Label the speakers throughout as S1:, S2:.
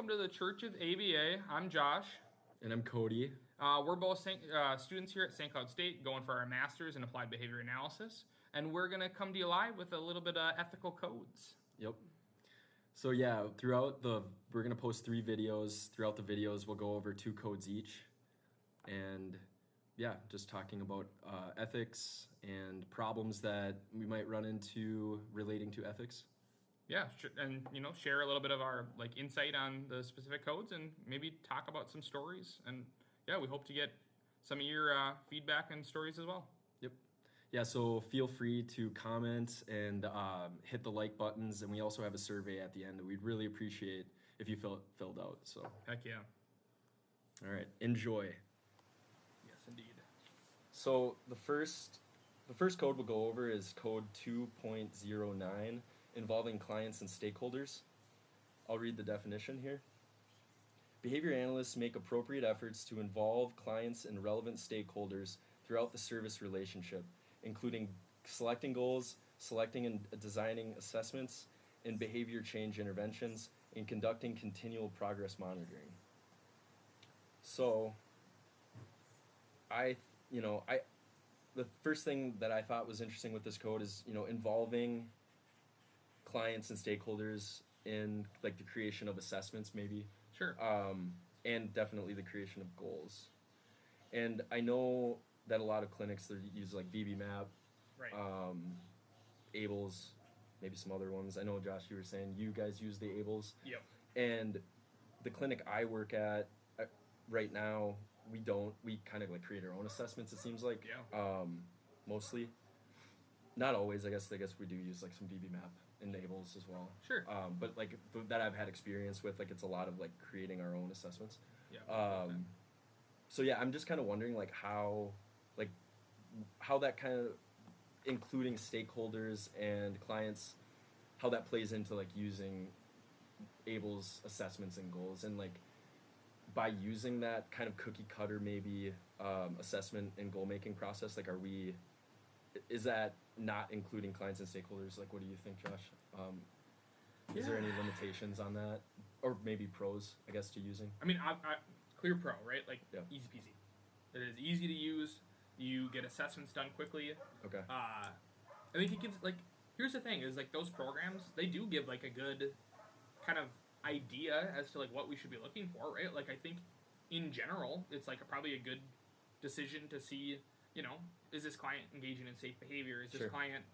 S1: welcome to the Church of ABA. I'm Josh.
S2: And I'm Cody.
S1: We're both students here at St. Cloud State going for our master's in applied behavior analysis, and we're going to come to you live with a little bit of ethical codes.
S2: Yep. So yeah, we're going to post 3 videos. Throughout the videos, we'll go over 2 codes each. And yeah, just talking about ethics and problems that we might run into relating to ethics.
S1: Yeah, and share a little bit of our insight on the specific codes, and maybe talk about some stories. And yeah, we hope to get some of your feedback and stories as well.
S2: Yep. Yeah, so feel free to comment and hit the like buttons, and we also have a survey at the end that we'd really appreciate if you filled out. So
S1: heck yeah.
S2: All right, enjoy.
S1: Yes, indeed.
S2: So the first code we'll go over is code 2.09. Involving clients and stakeholders. I'll read the definition here. Behavior analysts make appropriate efforts to involve clients and relevant stakeholders throughout the service relationship, including selecting goals, selecting and designing assessments, and behavior change interventions, and conducting continual progress monitoring. So, the first thing that I thought was interesting with this code is, involving clients and stakeholders in the creation of assessments, maybe.
S1: Sure.
S2: And definitely the creation of goals. And I know that a lot of clinics, they use VB-MAP,
S1: right.
S2: ABLES, maybe some other ones. I know, Josh, you were saying you guys use the ABLES.
S1: Yep.
S2: And the clinic I work at right now, we don't. We kind of create our own assessments, it seems like.
S1: Yeah.
S2: Mostly. Not always, I guess we do use some VB-MAP and ABLES as well.
S1: Sure.
S2: But that I've had experience with, it's a lot of creating our own assessments.
S1: Yeah.
S2: Okay. So yeah, I'm just kind of wondering how that kind of including stakeholders and clients, how that plays into using ABLES assessments and goals, and by using that kind of cookie cutter maybe assessment and goal making process, is that not including clients and stakeholders? What do you think, Josh? Is there any limitations on that, or maybe pros, I guess, to using?
S1: I mean, I Clear Pro, right?
S2: Yeah.
S1: Easy peasy. It is easy to use. You get assessments done quickly.
S2: Okay.
S1: I think it gives here's the thing is those programs, they do give a good kind of idea as to what we should be looking for, right? I think in general it's probably a good decision to see, is this client engaging in safe behavior? Is this
S2: Sure.
S1: client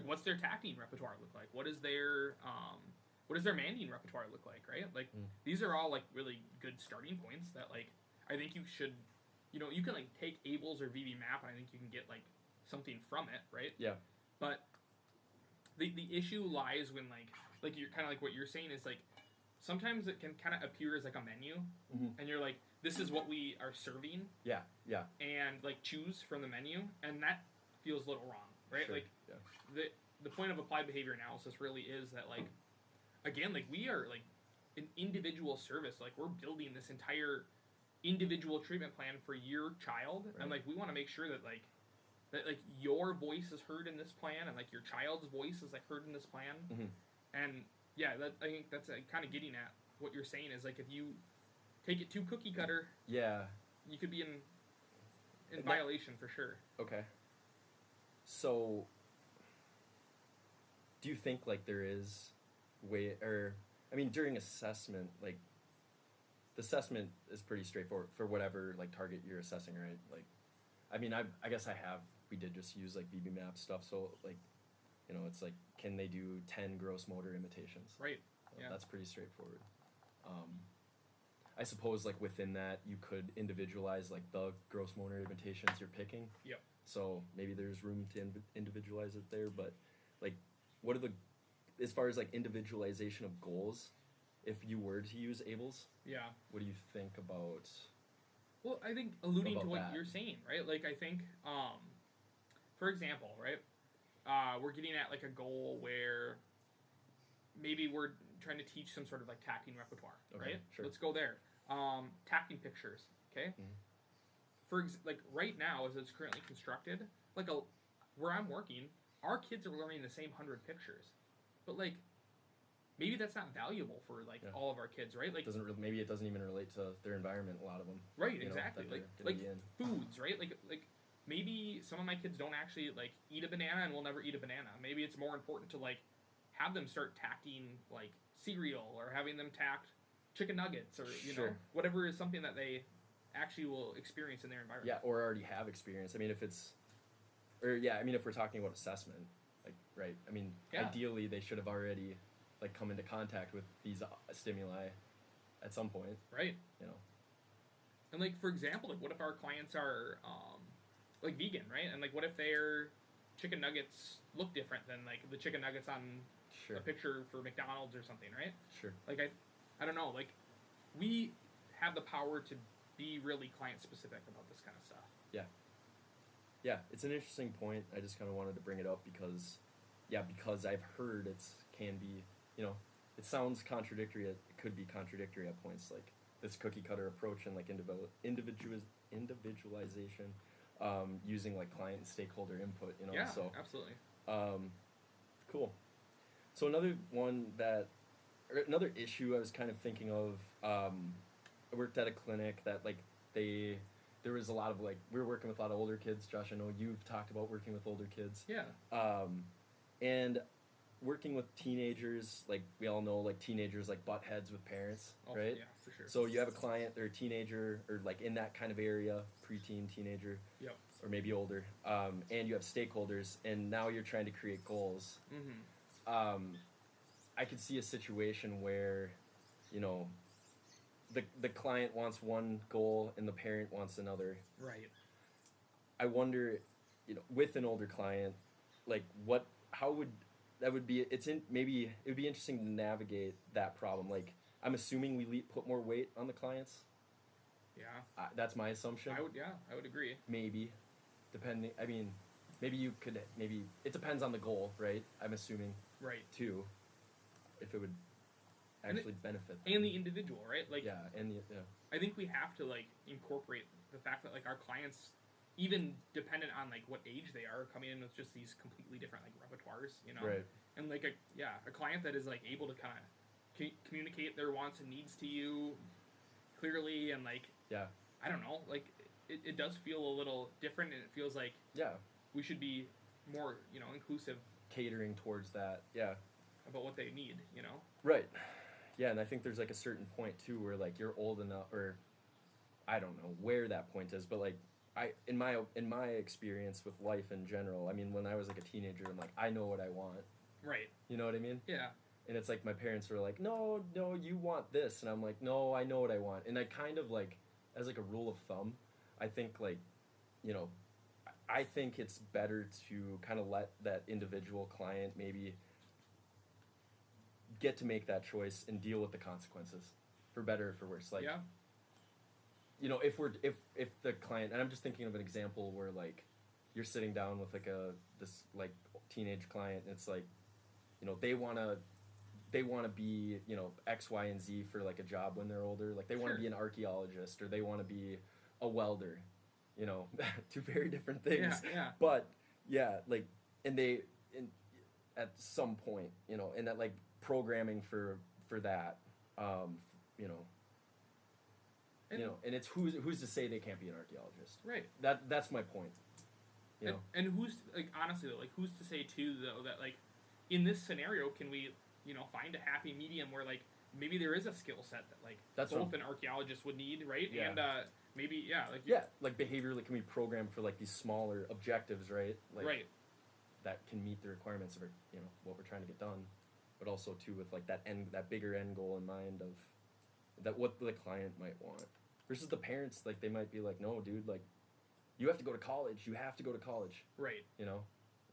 S1: what's their tacting repertoire look like? What is their mandating repertoire look like, right? These are all really good starting points that I think you should, you can take ABLES or VB-MAP, and I think you can get something from it, right?
S2: Yeah.
S1: But the issue lies when you're kind of what you're saying is sometimes it can kind of appear as a menu,
S2: Mm-hmm.
S1: and you're this is what we are serving.
S2: Yeah.
S1: And choose from the menu, and that feels a little wrong, right?
S2: Sure. Yeah.
S1: The point of applied behavior analysis really is that again, we are an individual service. We're building this entire individual treatment plan for your child,
S2: right.
S1: And we want to make sure that that your voice is heard in this plan, and your child's voice is heard in this plan.
S2: Mm-hmm.
S1: And yeah, I think that's kind of getting at what you're saying is if you take it too cookie cutter,
S2: yeah,
S1: you could be in violation for sure.
S2: Okay. So, do you think there is during assessment, the assessment is pretty straightforward for whatever target you're assessing, right? I guess we did just use VB-MAP stuff, so it's can they do 10 gross motor imitations?
S1: Right. Yeah.
S2: That's pretty straightforward. I suppose within that you could individualize the gross motor imitations you're picking.
S1: Yep.
S2: So maybe there's room to individualize it there, but what are as far as individualization of goals, if you were to use ABLES?
S1: Yeah.
S2: What do you think about?
S1: Well, I think alluding to what
S2: that?
S1: you're saying, right? I think, for example, right, we're getting at a goal where maybe we're trying to teach some sort of tacting repertoire,
S2: Okay,
S1: right?
S2: sure.
S1: Let's go there. Tacting pictures, okay?
S2: Mm-hmm.
S1: For right now, as it's currently constructed, where I'm working, our kids are learning the same 100 pictures, but maybe that's not valuable for like
S2: Yeah.
S1: all of our kids, right? Like,
S2: Maybe it doesn't even relate to their environment. A lot of them,
S1: right,
S2: you know,
S1: exactly.
S2: that
S1: Like
S2: they're gonna
S1: like
S2: be in.
S1: foods, right? Like maybe some of my kids don't actually like eat a banana and will never eat a banana. Maybe it's more important to like have them start tacking like cereal or having them tacked chicken nuggets or you know
S2: Sure.
S1: whatever is something that they actually will experience in their environment.
S2: Yeah, or already have experience. I mean, if it's, or yeah, I mean, if we're talking about assessment, like, right? I mean,
S1: Yeah.
S2: ideally they should have already like come into contact with these stimuli at some point.
S1: Right.
S2: You know.
S1: And like for example, like what if our clients are like vegan, right? And like what if their chicken nuggets look different than like the chicken nuggets on
S2: Sure.
S1: a picture for McDonald's or something, right?
S2: Sure.
S1: Like I don't know, like we have the power to be really client specific about this kind of stuff.
S2: Yeah, it's an interesting point. I just kind of wanted to bring it up because, yeah, because I've heard can be, you know, it sounds contradictory. It could be contradictory at points, like this cookie cutter approach and like individualization, using like client and stakeholder input. You know,
S1: Yeah,
S2: so
S1: absolutely.
S2: cool. So another issue I was kind of thinking of. I worked at a clinic that like there was a lot of like we were working with a lot of older kids. Josh, I know you've talked about working with older kids.
S1: Yeah.
S2: And working with teenagers, like we all know, like teenagers like butt heads with parents,
S1: Oh,
S2: right?
S1: Yeah, for sure.
S2: So you have a client, they're a teenager or like in that kind of area, preteen, teenager,
S1: Yep.
S2: or maybe older, and you have stakeholders, and now you're trying to create goals.
S1: Mm-hmm.
S2: I could see a situation where, you know, the client wants one goal and the parent wants another.
S1: Right.
S2: I wonder, you know, with an older client, like how would that would be? Maybe it would be interesting to navigate that problem. Like I'm assuming we put more weight on the clients.
S1: Yeah.
S2: That's my assumption.
S1: I would agree.
S2: Maybe, depending. I mean, maybe you could. Maybe it depends on the goal, right? I'm assuming
S1: Right.
S2: too. If it would actually benefit them.
S1: And the individual, right? Like
S2: yeah, and
S1: I think we have to like incorporate the fact that like our clients, even dependent on like what age they are, coming in with just these completely different like repertoires, you know.
S2: right.
S1: And like a client that is like able to kind of communicate their wants and needs to you clearly and like
S2: Yeah.
S1: I don't know, like it does feel a little different and it feels like
S2: Yeah.
S1: we should be more, you know, inclusive
S2: Catering towards that. Yeah.
S1: about what they need, you know.
S2: Right. Yeah, and I think there's like a certain point too where like you're old enough, or I don't know where that point is, but like in my experience with life in general, I mean when I was like a teenager, I'm like I know what I want.
S1: Right.
S2: You know what I mean?
S1: Yeah.
S2: And it's like my parents were like, no, you want this, and I'm like, no, I know what I want. And I kind of like, as like a rule of thumb, I think like, you know, I think it's better to kind of let that individual client maybe get to make that choice and deal with the consequences, for better or for worse. Like,
S1: yeah.
S2: you know, if the client, and I'm just thinking of an example where like you're sitting down with like this like teenage client, and it's like, you know, they want to be, you know, X, Y, and Z for like a job when they're older. Like they want to
S1: Sure.
S2: be an archaeologist or they want to be a welder. You know, two very different things.
S1: Yeah.
S2: But yeah, like, and at some point, you know, and that like programming for that, you know, and it's who's to say they can't be an archaeologist?
S1: Right.
S2: That's my point. You know,
S1: and who's like honestly though, like who's to say too though that like in this scenario can we, you know, find a happy medium where like maybe there is a skill set that like both an archaeologist would need, right?
S2: Yeah.
S1: And maybe
S2: like behaviorally can be programmed for like these smaller objectives, right? Like,
S1: right.
S2: that can meet the requirements of, you know, what we're trying to get done, but also too with like that bigger end goal in mind of that what the client might want versus the parents. Like they might be like, no, dude, like you have to go to college. You have to go to college.
S1: Right.
S2: You know,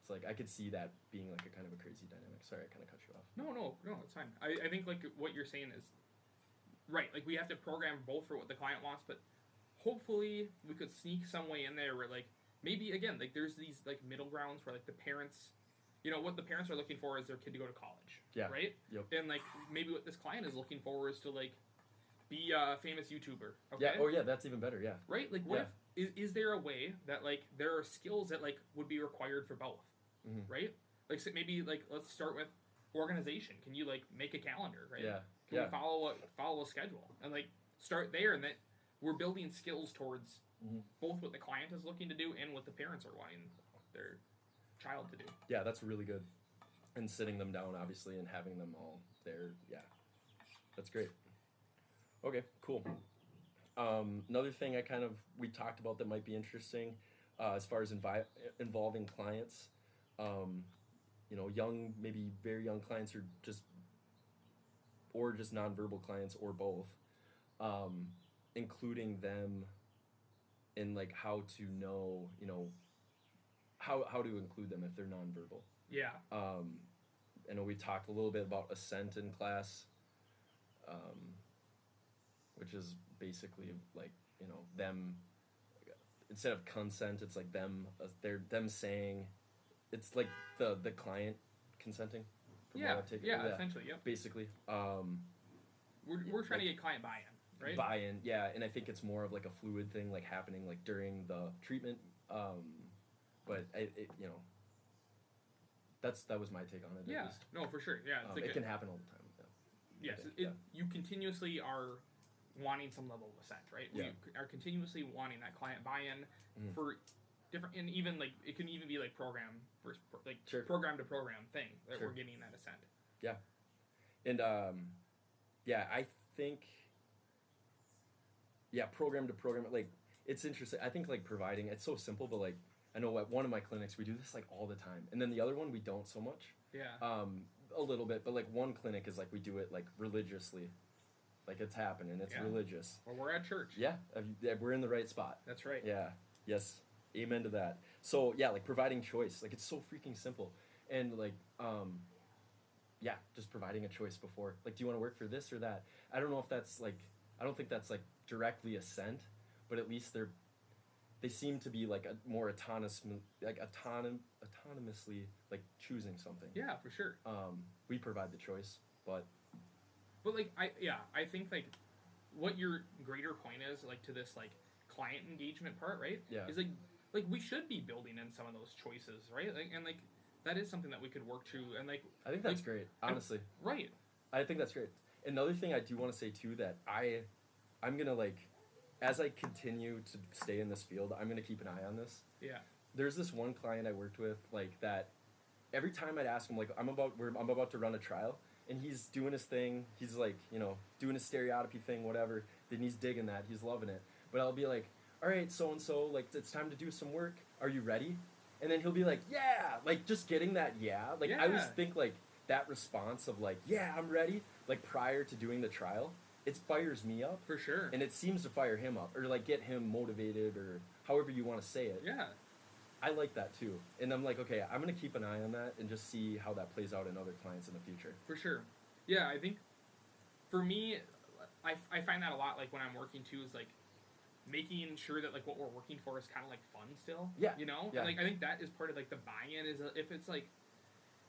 S2: it's like I could see that being like a kind of a crazy dynamic. Sorry, I kind of cut you off.
S1: No, it's fine. I think like what you're saying is right. Like we have to program both for what the client wants, but hopefully we could sneak some way in there where like maybe again like there's these like middle grounds where like the parents, you know, what the parents are looking for is their kid to go to college.
S2: Yeah.
S1: Right.
S2: Yep.
S1: And like maybe what this client is looking for is to like be a famous YouTuber. Okay?
S2: Yeah. Oh yeah, that's even better. Yeah.
S1: Right. Like what if is there a way that like there are skills that like would be required for both?
S2: Mm-hmm.
S1: Right. Like so maybe like let's start with organization? Can you like make a calendar, right?
S2: Yeah.
S1: Can
S2: Yeah.
S1: we follow a schedule and like start there, and that we're building skills towards
S2: Mhm.
S1: both what the client is looking to do and what the parents are wanting their child to do.
S2: Yeah, that's really good. And sitting them down, obviously, and having them all there. Yeah, that's great. Okay, cool. Another thing we talked about that might be interesting, as far as involving clients. Um, young, maybe very young clients, or just nonverbal clients, or both. Um, including them in like how to know, how to include them if they're nonverbal.
S1: Yeah.
S2: I know we talked a little bit about assent in class, um, which is basically like them, instead of consent, it's like they're them saying, it's like the client consenting. From
S1: Yeah.
S2: what I've taken,
S1: Yeah. Essentially. Yep.
S2: basically.
S1: We're trying to get client buy-in, right?
S2: Buy-in, yeah, and I think it's more of like a fluid thing, like happening like during the treatment. But that was my take on it. At
S1: Yeah.
S2: least.
S1: No, for sure. Yeah. It's like
S2: it can happen all the time. Yeah.
S1: Yes.
S2: I think,
S1: You continuously are wanting some level of assent, right?
S2: Yeah.
S1: We are continuously wanting that client buy-in
S2: Mhm.
S1: for different, and even like it can even be like program
S2: Sure.
S1: program to program thing that
S2: Sure.
S1: we're getting that assent.
S2: And I think, program to program, like it's interesting. I think like providing, it's so simple, but like I know at one of my clinics we do this like all the time, and then the other one we don't so much.
S1: Yeah.
S2: A little bit, but like one clinic is like we do it like religiously, like it's happening. It's
S1: Yeah.
S2: religious.
S1: Well, we're at church.
S2: Yeah, we're in the right spot.
S1: That's right.
S2: Yeah. Yes. Amen to that. So yeah, like providing choice, like it's so freaking simple, and like just providing a choice before, like, do you want to work for this or that? I don't know if that's like, I don't think that's like directly assent, but at least they seem to be like a more autonomously like choosing something.
S1: Yeah, for sure.
S2: We provide the choice, but
S1: like I think like what your greater point is like to this like client engagement part, right?
S2: Yeah.
S1: Is like we should be building in some of those choices, right? Like, and like that is something that we could work to, and like
S2: I think that's great, honestly.
S1: Right.
S2: I think that's great. Another thing I do want to say too, that I'm gonna like, as I continue to stay in this field, I'm gonna keep an eye on this.
S1: Yeah.
S2: There's this one client I worked with, like that. Every time I'd ask him, like, I'm about to run a trial, and he's doing his thing. He's like, doing his stereotypy thing, whatever. Then he's digging that. He's loving it. But I'll be like, all right, so and so, like, it's time to do some work. Are you ready? And then he'll be like, yeah, like just getting that, yeah. Like I always think like that response of like, yeah, I'm ready. Like prior to doing the trial, it fires me up.
S1: For sure.
S2: And it seems to fire him up, or like get him motivated, or however you want to say it.
S1: Yeah.
S2: I like that too. And I'm like, okay, I'm going to keep an eye on that and just see how that plays out in other clients in the future.
S1: For sure. Yeah, I think for me, I find that a lot, like when I'm working too, is like making sure that like what we're working for is kind of like fun still.
S2: Yeah.
S1: And, like I think that is part of like the buy-in is if it's like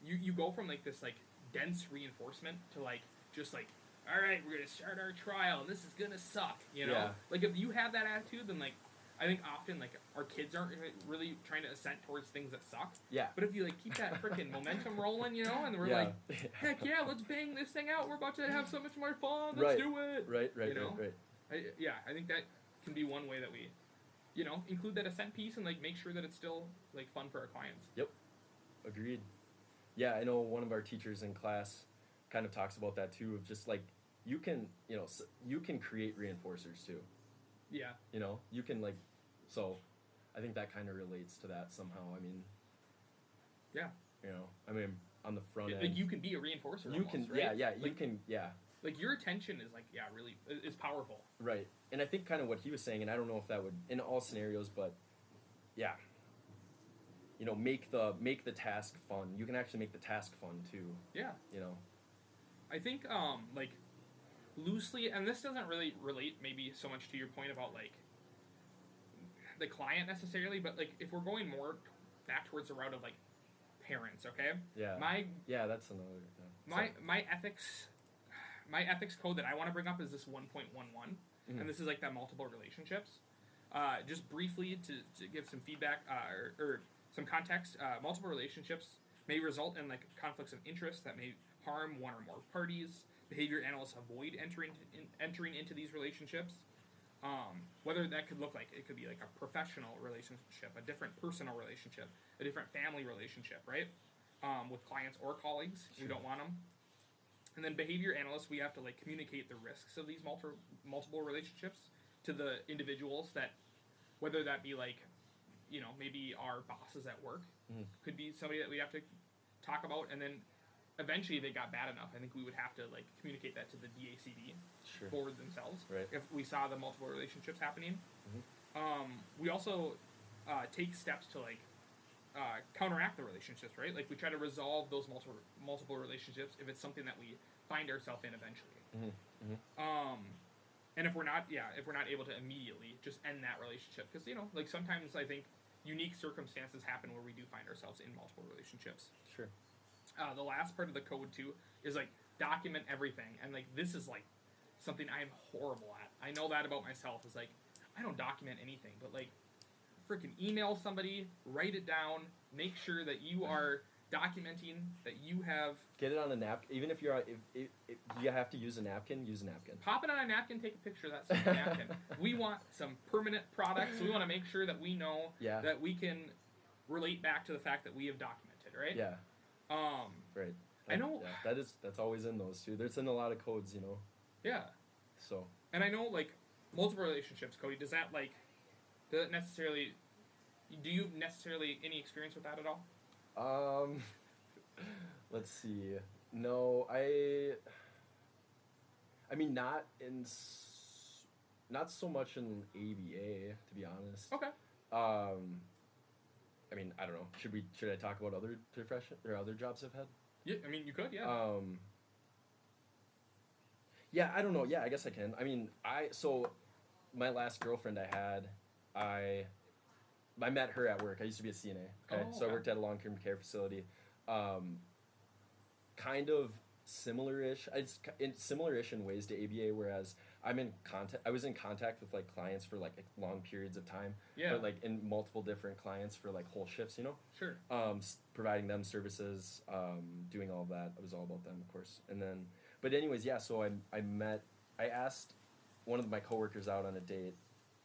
S1: you go from like this like dense reinforcement to like just like, all right, we're gonna start our trial and this is gonna suck.
S2: Yeah.
S1: Like if you have that attitude, then like I think often like our kids aren't really trying to assent towards things that suck.
S2: Yeah.
S1: But if you like keep that freaking momentum rolling, and we're like, heck yeah, let's bang this thing out. We're about to have so much more fun. Let's do it.
S2: Right.
S1: I think that can be one way that we, include that assent piece and like make sure that it's still like fun for our clients.
S2: Yep. Agreed. Yeah, I know one of our teachers in class kind of talks about that too, of just like you can create reinforcers too.
S1: Yeah.
S2: You can like, so I think that kind of relates to that somehow. I mean,
S1: yeah.
S2: On the front end.
S1: Like you can be a reinforcer.
S2: You
S1: almost,
S2: can,
S1: right?
S2: you can.
S1: Like your attention is like, really is powerful.
S2: Right. And I think kind of what he was saying, and I don't know if that would in all scenarios, but yeah. Make the task fun. You can actually make the task fun too.
S1: Yeah. I think like loosely, and this doesn't really relate maybe so much to your point about like the client necessarily, but like if we're going more back towards the route of like parents, okay?
S2: Yeah. That's another thing.
S1: My ethics code that I want to bring up is this 1.11, and this is like that multiple relationships. Just briefly to give some feedback or some context, multiple relationships may result in like conflicts of interest that may harm one or more parties. Behavior analysts avoid entering into these relationships. Whether that could look like, it could be like a professional relationship, a different personal relationship, a different family relationship, right? With clients or colleagues, we don't want them. And then behavior analysts, we have to like communicate the risks of these multiple relationships to the individuals, that whether that be like, maybe our bosses at work, could be somebody that we have to talk about, and then eventually they got bad enough, I think we would have to like communicate that to the DACD board themselves,
S2: right,
S1: if we saw the multiple relationships happening. We also take steps to like counteract the relationships, right? Like we try to resolve those multiple relationships if it's something that we find ourselves in eventually. And if we're not able to immediately just end that relationship, because like sometimes I think unique circumstances happen where we do find ourselves in multiple relationships.
S2: Sure.
S1: The last part of the code too is like document everything, and like this is like something I am horrible at. I know that about myself, is like I don't document anything, but like freaking email somebody, write it down, make sure that you are documenting that you have.
S2: Get it on a napkin. Even if if you have to use a napkin, use a napkin.
S1: Pop it on a napkin, take a picture of that same napkin. We want some permanent products. So we want to make sure that we know that we can relate back to the fact that we have documented, right?
S2: Yeah. Right.
S1: I know.
S2: Yeah, that's always in those too. There's in a lot of codes,
S1: Yeah.
S2: So.
S1: And I know, like, multiple relationships, Cody, does that necessarily, do you necessarily any experience with that at all?
S2: Let's see. No, I mean, not so much in ABA, to be honest.
S1: Okay.
S2: I mean, I don't know. Should I talk about other profession or other jobs I've had?
S1: Yeah, I mean, you could, yeah.
S2: Yeah, I don't know. Yeah, I guess I can. I mean, my last girlfriend I had, I met her at work. I used to be a CNA. Okay, so I worked at a long-term care facility. Kind of similar-ish. It's similar-ish in ways to ABA, whereas I was in contact with like clients for like long periods of time.
S1: Yeah.
S2: But like in multiple different clients for like whole shifts,
S1: Sure.
S2: Providing them services, doing all of that. It was all about them, of course. And then, but anyways, yeah. So I asked one of my coworkers out on a date.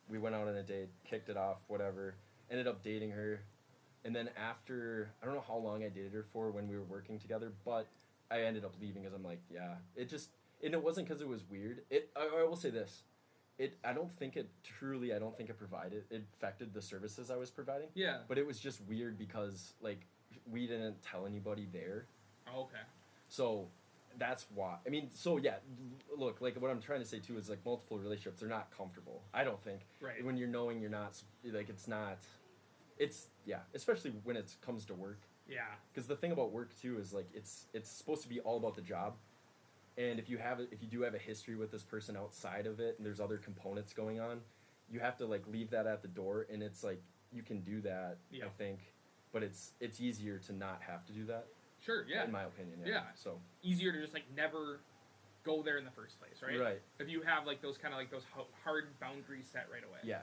S2: We went out on a date, kicked it off, whatever. Ended up dating her, and then after, I don't know how long I dated her for when we were working together, but I ended up leaving because I'm like, yeah, and it wasn't because it was weird. I will say this, I don't think it affected the services I was providing.
S1: Yeah.
S2: But it was just weird because like we didn't tell anybody there.
S1: Oh, okay.
S2: So that's why. I mean, so yeah, look, like what I'm trying to say too is like multiple relationships are not comfortable. I don't think.
S1: Right.
S2: When you're knowing you're not, like yeah, especially when it comes to work.
S1: Yeah.
S2: Because the thing about work too is like it's supposed to be all about the job, and if you do have a history with this person outside of it, and there's other components going on, you have to like leave that at the door, and it's like you can do that, I think, but it's easier to not have to do that.
S1: Sure. Yeah.
S2: In my opinion.
S1: Yeah.
S2: So
S1: easier to just like never go there in the first place, right?
S2: Right.
S1: If you have like those kind of like those hard boundaries set right away.
S2: Yeah.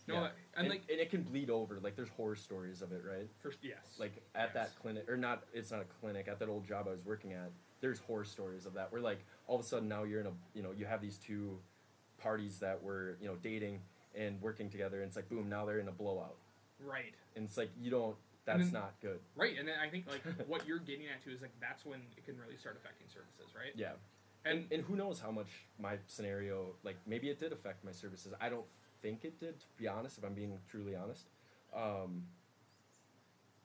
S1: No,
S2: yeah. And it can bleed over. Like there's horror stories of it, right?
S1: Yes.
S2: Like at that clinic, or not? It's not a clinic. At that old job I was working at, there's horror stories of that. Where like all of a sudden now you're in you have these two parties that were dating and working together, and it's like boom, now they're in a blowout.
S1: Right. And
S2: it's like that's not good.
S1: Right, and then I think like what you're getting at too is like that's when it can really start affecting services, right?
S2: Yeah. And who knows how much my scenario, like maybe it did affect my services. I don't think it did, to be honest, if I'm being truly honest.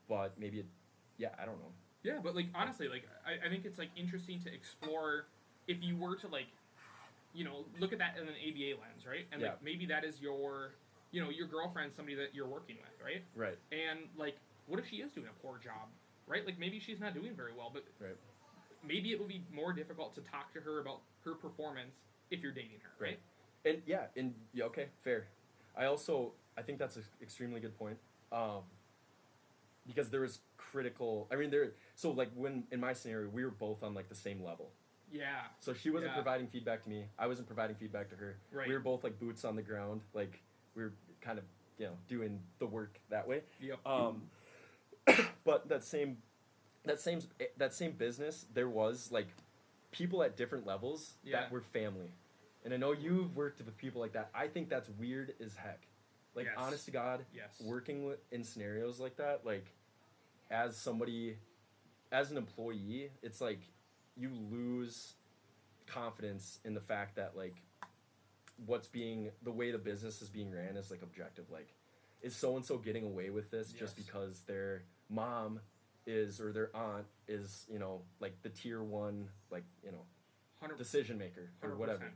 S2: But maybe I don't know.
S1: Yeah, but like honestly, like I think it's like interesting to explore if you were to like, look at that in an ABA lens, right? And like maybe that is your girlfriend, somebody that you're working with, right?
S2: Right.
S1: And like, what if she is doing a poor job, right? Like maybe she's not doing very well, but maybe it would be more difficult to talk to her about her performance if you're dating her, right?
S2: And okay, fair. I think that's an extremely good point. Because there is critical. I mean, so like when in my scenario we were both on like the same level.
S1: Yeah.
S2: So she wasn't providing feedback to me. I wasn't providing feedback to her.
S1: Right.
S2: We were both like boots on the ground. Like we were kind of doing the work that way.
S1: Yep.
S2: But that same that same business, there was like people at different levels
S1: Yeah.
S2: that were family. And I know you've worked with people like that. I think that's weird as heck. Like,
S1: Yes.
S2: honest to God,
S1: Yes.
S2: working in scenarios like that, like, as somebody, as an employee, it's like you lose confidence in the fact that, like, the way the business is being ran is, like, objective. Like, is so-and-so getting away with this just
S1: Yes.
S2: because their mom is, or their aunt is, like, the tier 1, like,
S1: 100%.
S2: decision maker or whatever.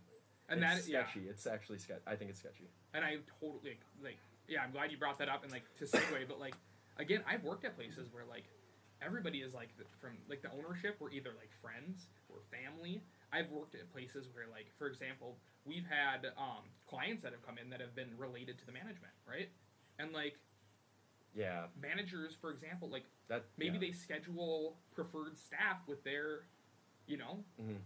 S1: And
S2: it's
S1: that
S2: sketchy.
S1: Yeah.
S2: It's actually sketchy. I think it's sketchy.
S1: And I totally yeah, I'm glad you brought that up and like to segue, but like again, I've worked at places where like everybody is like from like the ownership we're either like friends or family. I've worked at places where like for example, we've had clients that have come in that have been related to the management, right? And like
S2: Yeah.
S1: managers, for example, like
S2: That
S1: maybe
S2: yeah.
S1: they schedule preferred staff with their
S2: Mhm.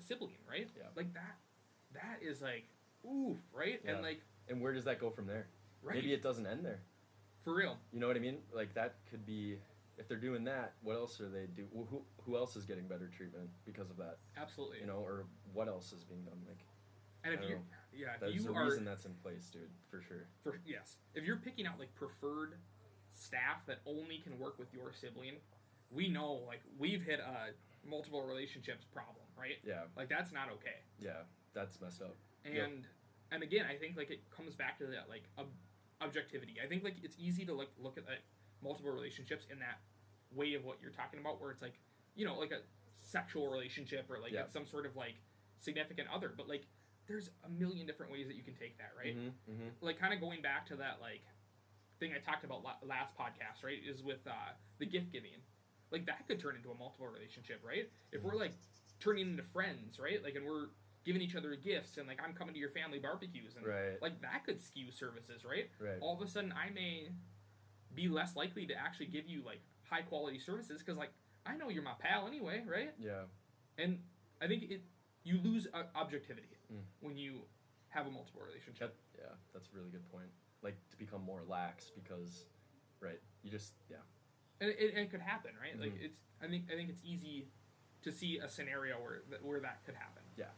S1: sibling, right?
S2: Yeah.
S1: Like that is like oof, right?
S2: Yeah.
S1: And like
S2: And where does that go from there?
S1: right,
S2: Maybe it doesn't end there.
S1: for real.
S2: You know what I mean? Like, that could be, if they're doing that, what else are they do? Who else is getting better treatment because of that?
S1: Absolutely.
S2: Or what else is being done? Like,
S1: And if
S2: I don't
S1: you
S2: know.
S1: if
S2: There's
S1: you
S2: a
S1: are
S2: reason that's in place, dude, for sure.
S1: yes, if you're picking out like preferred staff that only can work with your sibling, we know like we've hit a multiple relationships problem, right?
S2: Yeah.
S1: Like that's not okay.
S2: Yeah. That's messed up.
S1: And
S2: Yep.
S1: and again, I think like it comes back to that like objectivity. I think like it's easy to like look at like multiple relationships in that way of what you're talking about, where it's like like a sexual relationship or like
S2: Yeah.
S1: it's some sort of like significant other, but like there's a million different ways that you can take that, right?
S2: Mm-hmm, mm-hmm.
S1: Like kind of going back to that like thing I talked about last podcast, right? Is with the gift giving, like that could turn into a multiple relationship, right? If we're like turning into friends, right? Like and we're giving each other gifts and like I'm coming to your family barbecues and
S2: Right.
S1: like that could skew services, right?
S2: Right.
S1: All of a sudden I may be less likely to actually give you like high quality services because like I know you're my pal anyway, right?
S2: Yeah.
S1: And I think you lose objectivity
S2: Mm.
S1: when you have a multiple relationship.
S2: Yeah. That's a really good point. Like, to become more lax because, right? You just
S1: And it could happen, right?
S2: Mhm.
S1: Like I think it's easy to see a scenario where that could happen.
S2: Yeah.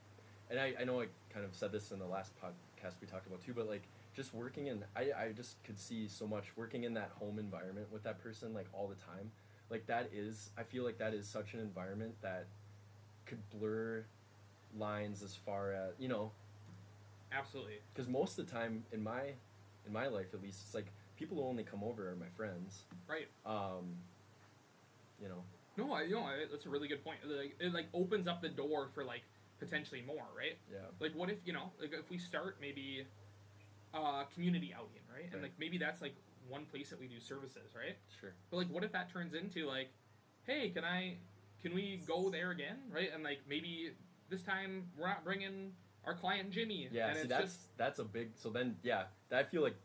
S2: And I know I kind of said this in the last podcast we talked about too, but like just working in, I just could see so much working in that home environment with that person like all the time. Like I feel like that is such an environment that could blur lines as far as,
S1: Absolutely.
S2: because most of the time in my life at least, it's like people who only come over are my friends.
S1: Right.
S2: You know.
S1: No, that's a really good point. Like, it like opens up the door for like potentially more, right?
S2: Yeah.
S1: Like what if like if we start maybe community outing, right? And
S2: Right.
S1: like maybe that's like one place that we do services, right?
S2: Sure.
S1: But like what if that turns into like, hey, can we go there again, right? And like maybe this time we're not bringing our client Jimmy.
S2: Yeah,
S1: and
S2: see,
S1: it's
S2: that's a big. So then, yeah, I feel like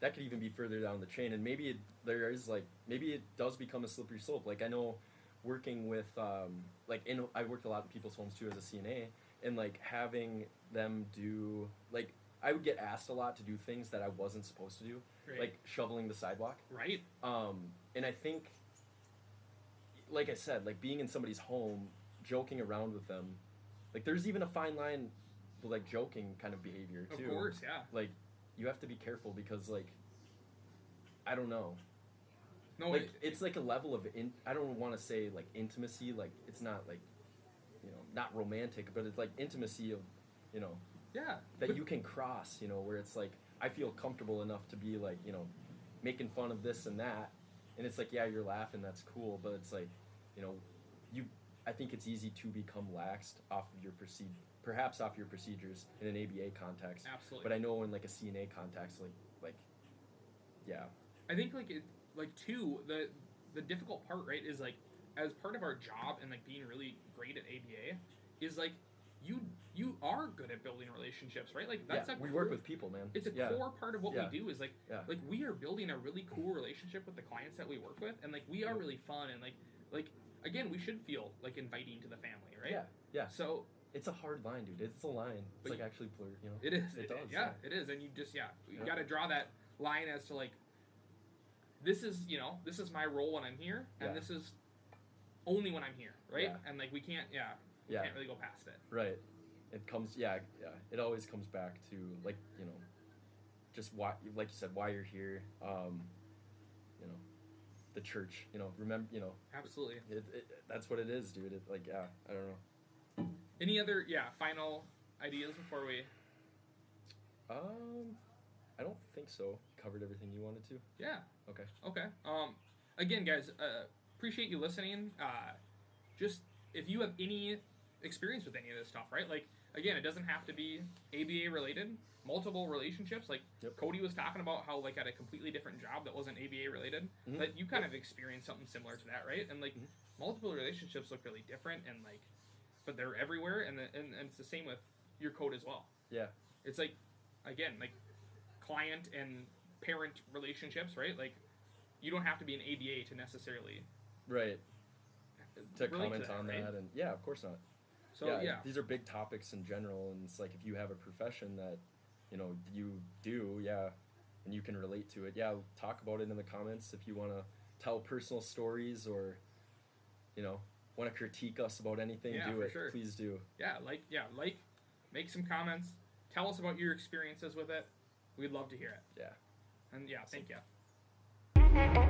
S2: that could even be further down the chain, and maybe it does become a slippery slope. Like I know, working with I worked a lot in people's homes too as a CNA, and like having them do like I would get asked a lot to do things that I wasn't supposed to do,
S1: Right.
S2: like shoveling the sidewalk.
S1: right.
S2: And I think, like I said, like being in somebody's home, joking around with them, like there's even a fine line, with, like joking kind of behavior too.
S1: Of course, yeah.
S2: Like you have to be careful because like I don't know.
S1: No,
S2: Like it's like a level of I don't want to say like intimacy. Like it's not like not romantic, but it's like intimacy of
S1: yeah.
S2: that
S1: But-
S2: you can cross. Where it's like I feel comfortable enough to be like making fun of this and that, and it's like yeah you're laughing, that's cool, but it's like I think it's easy to become laxed off of your perhaps off your procedures in an ABA context.
S1: Absolutely.
S2: But I know in like a CNA context, like yeah.
S1: I think too the difficult part, right, is like as part of our job and like being really great at ABA is like you are good at building relationships, right? Like that's
S2: we work with people, man.
S1: It's a core part of what
S2: Yeah.
S1: we do is like
S2: Yeah.
S1: like we are building a really cool relationship with the clients that we work with, and like we are really fun and like again we should feel like inviting to the family, right?
S2: Yeah.
S1: So
S2: It's a hard line, dude. It's a line. It's
S1: But
S2: like actually blurred,
S1: it is.
S2: It does,
S1: Yeah,
S2: yeah.
S1: it is, and you just you
S2: Yeah.
S1: got to draw that line as to like this is this is my role when I'm here, and
S2: Yeah.
S1: this is only when I'm here, right?
S2: Yeah.
S1: And like we can't really go past it.
S2: Right. It comes, yeah. It always comes back to, like, you know, just why, like you said, why you're here. You know, the church. You know, remember. You know,
S1: Absolutely.
S2: That's what it is, dude. Like, yeah. I don't know.
S1: Any other final ideas before we?
S2: I don't think so. Covered everything you wanted to.
S1: Yeah.
S2: Okay.
S1: Again, guys, appreciate you listening. Just if you have any experience with any of this stuff, right? Like, again, it doesn't have to be ABA related. Multiple relationships, like
S2: Yep.
S1: Cody was talking about how like at a completely different job that wasn't ABA related,
S2: Mhm.
S1: but you kind of experienced something similar to that, right? And like
S2: Mhm.
S1: multiple relationships look really different, and like, but they're everywhere, and it's the same with your code as well.
S2: Yeah.
S1: It's like, again, like client and parent relationships, right? Like, you don't have to be an ABA to necessarily
S2: Right. To
S1: relate
S2: comment
S1: that,
S2: on
S1: right?
S2: that, and yeah, of course not.
S1: So
S2: These are big topics in general, and it's like if you have a profession that, you know, you do, and you can relate to it, talk about it in the comments. If you want to tell personal stories or, you know, want to critique us about anything, do
S1: for
S2: it.
S1: sure.
S2: Please do.
S1: like, make some comments. Tell us about your experiences with it. We'd love to hear it.
S2: Yeah.
S1: And thank you.